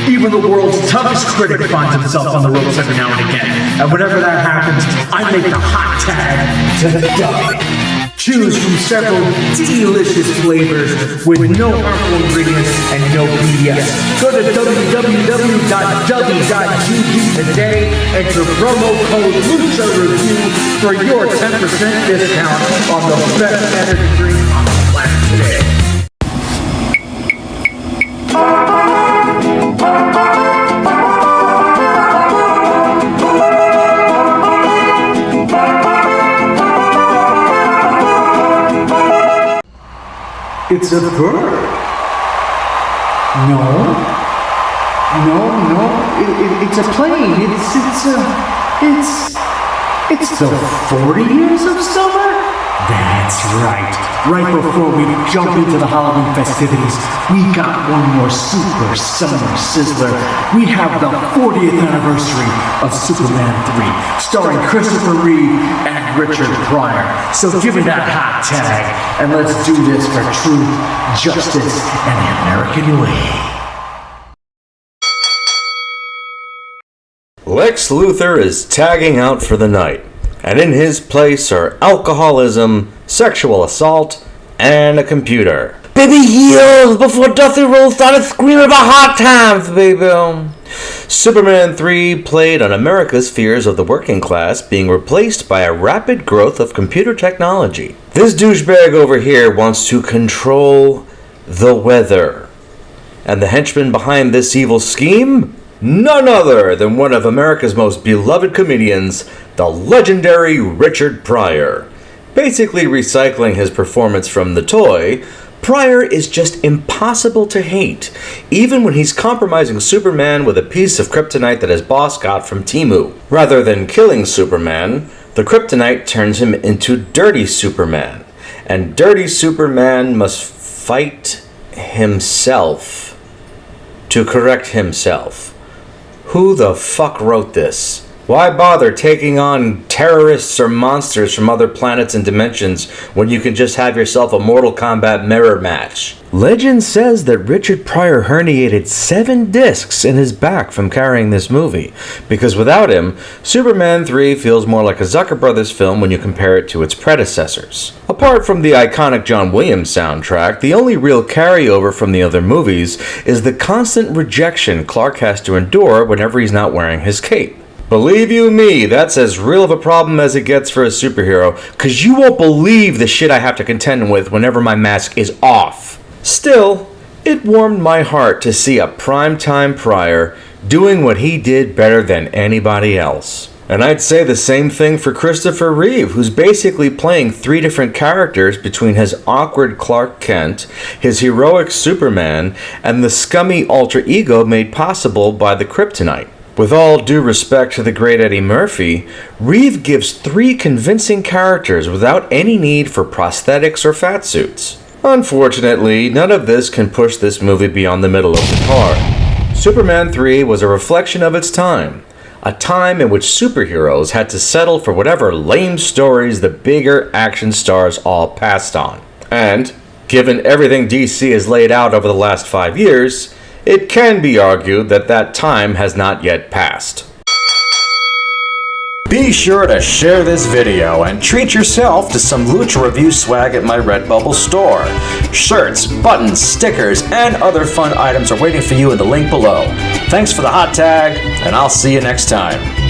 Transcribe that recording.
Even the world's toughest critic finds himself on the ropes every now and again. And whenever that happens, I make the hot tag to the dub. Choose from several delicious flavors with no harmful ingredients and no BS. Go to www.dubby.gg today, enter promo code Lucha Review for your 10% discount on the best energy drink on the planet today. It's a bird. No. It's a plane. It's the 40 years of summer? That's right. Right before we jump into the Halloween festivities, we got one more super summer sizzler. We have the 40th anniversary of Superman 3, starring Christopher Reeve and Richard Pryor. So give me that hot tag, and let's do this for truth, justice, and the American way. Lex Luthor is tagging out for the night, and in his place are alcoholism, sexual assault, and a computer. Baby heels before Dusty Rhodes started screaming about hard times, baby. Superman 3 played on America's fears of the working class being replaced by a rapid growth of computer technology. This douchebag over here wants to control the weather. And the henchman behind this evil scheme? None other than one of America's most beloved comedians, the legendary Richard Pryor. Basically recycling his performance from The Toy, Pryor is just impossible to hate, even when he's compromising Superman with a piece of kryptonite that his boss got from Temu. Rather than killing Superman, the kryptonite turns him into Dirty Superman, and Dirty Superman must fight himself to correct himself. Who the fuck wrote this? Why bother taking on terrorists or monsters from other planets and dimensions when you can just have yourself a Mortal Kombat mirror match? Legend says that Richard Pryor herniated 7 discs in his back from carrying this movie, because without him, Superman 3 feels more like a Zucker Brothers film when you compare it to its predecessors. Apart from the iconic John Williams soundtrack, the only real carryover from the other movies is the constant rejection Clark has to endure whenever he's not wearing his cape. Believe you me, that's as real of a problem as it gets for a superhero, cause you won't believe the shit I have to contend with whenever my mask is off. Still, it warmed my heart to see a primetime Pryor doing what he did better than anybody else. And I'd say the same thing for Christopher Reeve, who's basically playing 3 different characters between his awkward Clark Kent, his heroic Superman, and the scummy alter ego made possible by the kryptonite. With all due respect to the great Eddie Murphy, Reeve gives 3 convincing characters without any need for prosthetics or fat suits. Unfortunately, none of this can push this movie beyond the middle of the card. Superman 3 was a reflection of its time, a time in which superheroes had to settle for whatever lame stories the bigger action stars all passed on. And, given everything DC has laid out over the last 5 years, it can be argued that that time has not yet passed. Be sure to share this video and treat yourself to some Lucha Review swag at my Redbubble store. Shirts, buttons, stickers, and other fun items are waiting for you in the link below. Thanks for the hot tag, and I'll see you next time.